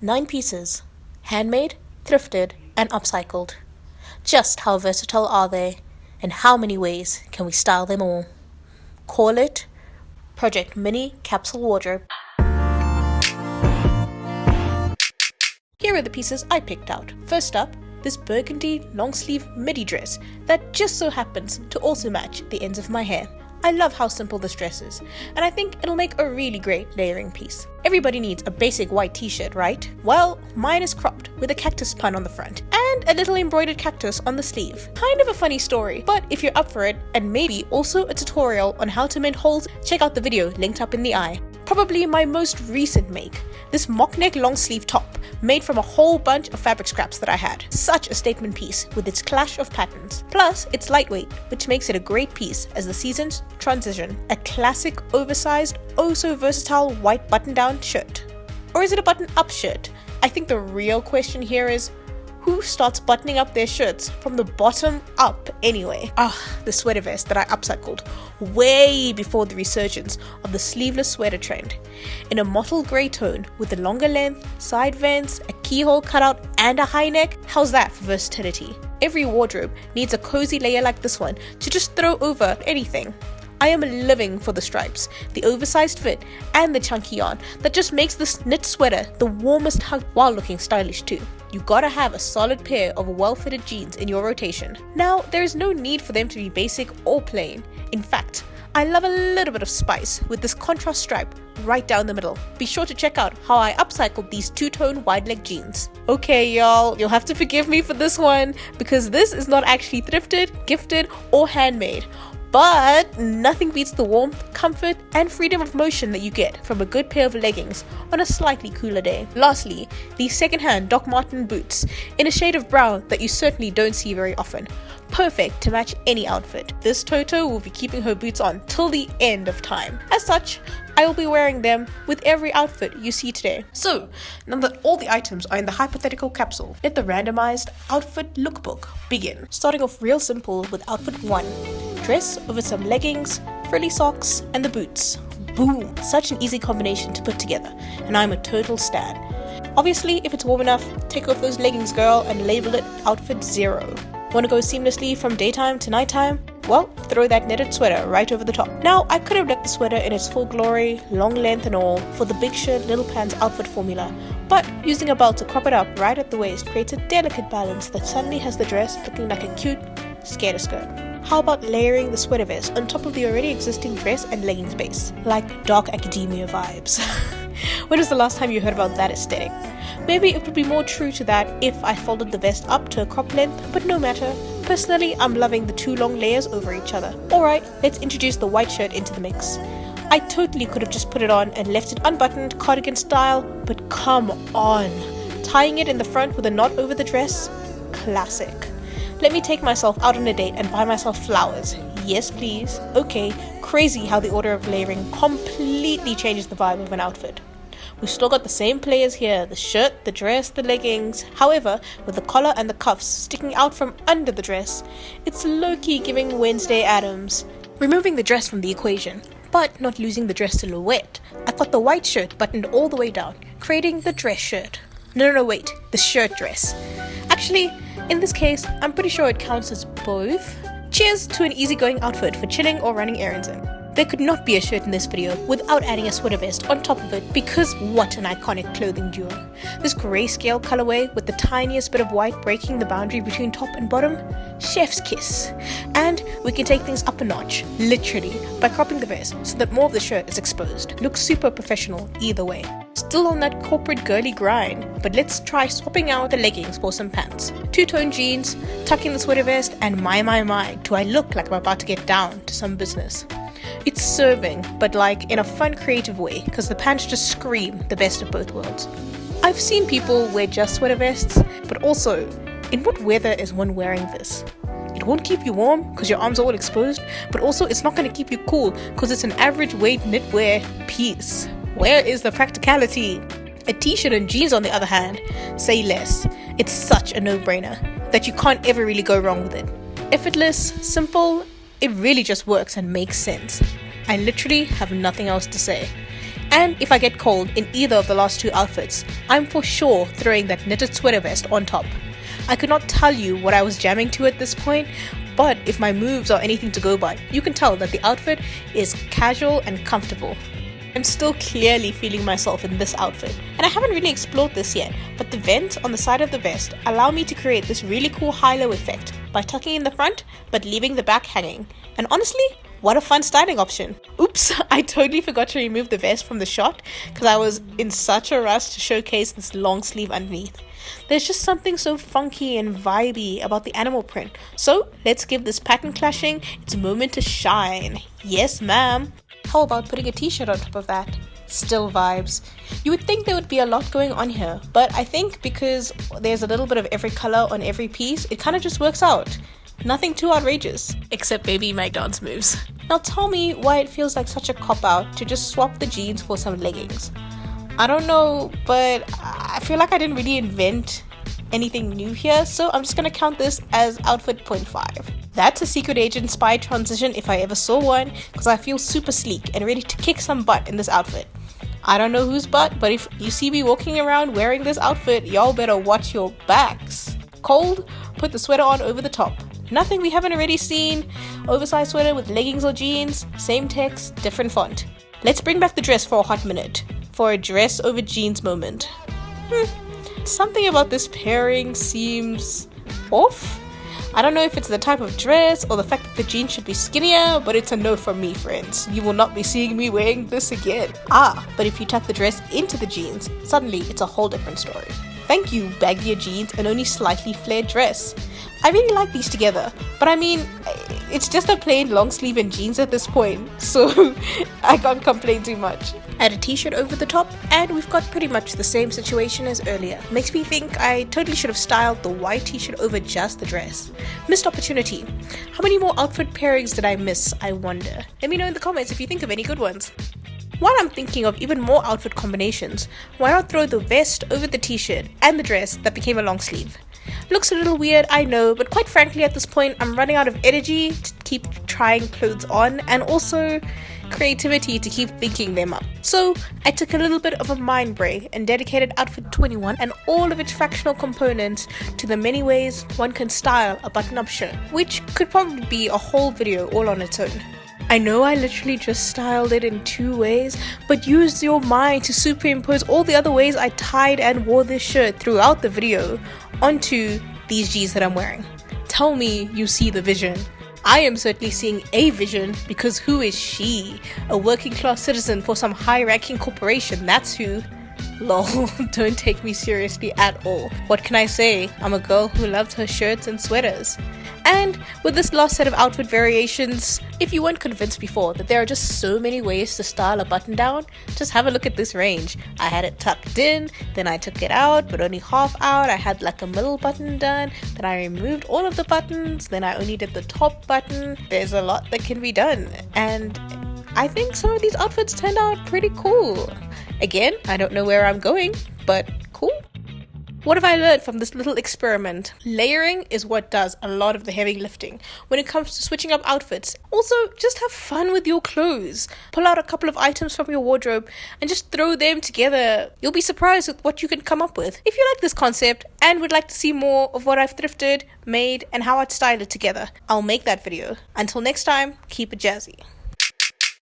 9 pieces, handmade, thrifted, and upcycled. Just how versatile are they, and how many ways can we style them all? Call it Project Mini Capsule Wardrobe. Here are the pieces I picked out. First up, this burgundy long sleeve midi dress that just so happens to also match the ends of my hair. I love how simple this dress is, and I think it'll make a really great layering piece. Everybody needs a basic white t-shirt, right? Well, mine is cropped with a cactus pun on the front and a little embroidered cactus on the sleeve. Kind of a funny story, but if you're up for it, and maybe also a tutorial on how to mend holes, check out the video linked up in the eye. Probably my most recent make, this mock neck long sleeve top made from a whole bunch of fabric scraps that I had. Such a statement piece with its clash of patterns. Plus, it's lightweight, which makes it a great piece as the seasons transition. A classic oversized, oh so versatile white button-down shirt. Or is it a button-up shirt? I think the real question here is, who starts buttoning up their shirts from the bottom up anyway? The sweater vest that I upcycled way before the resurgence of the sleeveless sweater trend. In a mottled grey tone with a longer length, side vents, a keyhole cutout and a high neck. How's that for versatility? Every wardrobe needs a cozy layer like this one to just throw over anything. I am living for the stripes, the oversized fit, and the chunky yarn that just makes this knit sweater the warmest hug while looking stylish too. You gotta have a solid pair of well-fitted jeans in your rotation. Now, there is no need for them to be basic or plain. In fact, I love a little bit of spice with this contrast stripe right down the middle. Be sure to check out how I upcycled these two-tone wide-leg jeans. Okay y'all, you'll have to forgive me for this one because this is not actually thrifted, gifted, or handmade. But nothing beats the warmth, comfort, and freedom of motion that you get from a good pair of leggings on a slightly cooler day. Lastly, these second-hand Doc Marten boots in a shade of brown that you certainly don't see very often. Perfect to match any outfit. This Toto will be keeping her boots on till the end of time. As such, I will be wearing them with every outfit you see today. So, now that all the items are in the hypothetical capsule, let the randomized outfit lookbook begin. Starting off real simple with outfit 1. Dress over some leggings, frilly socks, and the boots. Boom! Such an easy combination to put together, and I'm a total stan. Obviously, if it's warm enough, take off those leggings, girl, and label it outfit 0. Want to go seamlessly from daytime to nighttime? Well, throw that knitted sweater right over the top. Now, I could have left the sweater in its full glory, long length and all, for the big shirt, little pants outfit formula, but using a belt to crop it up right at the waist creates a delicate balance that suddenly has the dress looking like a cute skater skirt. How about layering the sweater vest on top of the already existing dress and leggings base? Like dark academia vibes. When was the last time you heard about that aesthetic? Maybe it would be more true to that if I folded the vest up to a crop length, but no matter. Personally, I'm loving the 2 long layers over each other. Alright, let's introduce the white shirt into the mix. I totally could have just put it on and left it unbuttoned, cardigan style, but come on. Tying it in the front with a knot over the dress? Classic. Let me take myself out on a date and buy myself flowers. Yes, please. Okay, crazy how the order of layering completely changes the vibe of an outfit. We've still got the same players here, the shirt, the dress, the leggings. However, with the collar and the cuffs sticking out from under the dress, it's low-key giving Wednesday Addams. Removing the dress from the equation, but not losing the dress silhouette, I've got the white shirt buttoned all the way down, creating the dress shirt. No, wait, the shirt dress. Actually, in this case, I'm pretty sure it counts as both. Cheers to an easygoing outfit for chilling or running errands in. There could not be a shirt in this video without adding a sweater vest on top of it because what an iconic clothing duo. This grayscale colorway with the tiniest bit of white breaking the boundary between top and bottom, chef's kiss. And we can take things up a notch, literally, by cropping the vest so that more of the shirt is exposed. Looks super professional either way. Still on that corporate girly grind, but let's try swapping out the leggings for some pants. 2-tone jeans, tucking the sweater vest, and my, do I look like I'm about to get down to some business. It's serving, but like in a fun, creative way, because the pants just scream the best of both worlds. I've seen people wear just sweater vests, but also, in what weather is one wearing this? It won't keep you warm because your arms are all exposed, but also it's not going to keep you cool because it's an average weight knitwear piece. Where is the practicality? A t-shirt and jeans, on the other hand, say less. It's such a no-brainer that you can't ever really go wrong with it. Effortless, simple, it really just works and makes sense. I literally have nothing else to say. And if I get cold in either of the last two outfits, I'm for sure throwing that knitted sweater vest on top. I could not tell you what I was jamming to at this point, but if my moves are anything to go by, you can tell that the outfit is casual and comfortable. I'm still clearly feeling myself in this outfit, and I haven't really explored this yet, but the vents on the side of the vest allow me to create this really cool high-low effect by tucking in the front but leaving the back hanging. And honestly, what a fun styling option. Oops, I totally forgot to remove the vest from the shot because I was in such a rush to showcase this long sleeve underneath. There's just something so funky and vibey about the animal print, so let's give this pattern clashing its moment to shine. Yes ma'am. How about putting a t-shirt on top of that? Still vibes. You would think there would be a lot going on here, but I think because there's a little bit of every color on every piece, it kind of just works out. Nothing too outrageous, except maybe my dance moves. Now tell me why it feels like such a cop-out to just swap the jeans for some leggings. I don't know, but I feel like I didn't really invent anything new here, so I'm just gonna count this as outfit 0.5. That's a secret agent spy transition if I ever saw one, because I feel super sleek and ready to kick some butt in this outfit. I don't know whose butt, but if you see me walking around wearing this outfit, y'all better watch your backs. Cold? Put the sweater on over the top. Nothing we haven't already seen. Oversized sweater with leggings or jeans, same text, different font. Let's bring back the dress for a hot minute, for a dress over jeans moment. Something about this pairing seems off. I don't know if it's the type of dress or the fact that the jeans should be skinnier, but it's a no from me, friends. You will not be seeing me wearing this again. But if you tuck the dress into the jeans, suddenly it's a whole different story. Thank you, baggier jeans and only slightly flared dress. I really like these together, but I mean, it's just a plain long sleeve and jeans at this point, so I can't complain too much. Add a t-shirt over the top, and we've got pretty much the same situation as earlier. Makes me think I totally should have styled the white t-shirt over just the dress. Missed opportunity. How many more outfit pairings did I miss, I wonder? Let me know in the comments if you think of any good ones. While I'm thinking of even more outfit combinations, why not throw the vest over the t-shirt and the dress that became a long sleeve? Looks a little weird, I know, but quite frankly at this point I'm running out of energy to keep trying clothes on, and also creativity to keep thinking them up. So I took a little bit of a mind break and dedicated outfit 21 and all of its fractional components to the many ways one can style a button-up shirt, which could probably be a whole video all on its own. I know I literally just styled it in 2 ways, but use your mind to superimpose all the other ways I tied and wore this shirt throughout the video onto these jeans that I'm wearing. Tell me you see the vision. I am certainly seeing a vision, because who is she? A working class citizen for some high-ranking corporation, that's who. Lol, don't take me seriously at all. What can I say? I'm a girl who loves her shirts and sweaters. And with this last set of outfit variations, if you weren't convinced before that there are just so many ways to style a button down, just have a look at this range. I had it tucked in, then I took it out, but only half out. I had like a middle button done, then I removed all of the buttons, then I only did the top button. There's a lot that can be done, and I think some of these outfits turned out pretty cool. Again, I don't know where I'm going, but cool. What have I learned from this little experiment? Layering is what does a lot of the heavy lifting when it comes to switching up outfits. Also, just have fun with your clothes. Pull out a couple of items from your wardrobe and just throw them together. You'll be surprised with what you can come up with. If you like this concept and would like to see more of what I've thrifted, made, and how I'd style it together, I'll make that video. Until next time, keep it jazzy.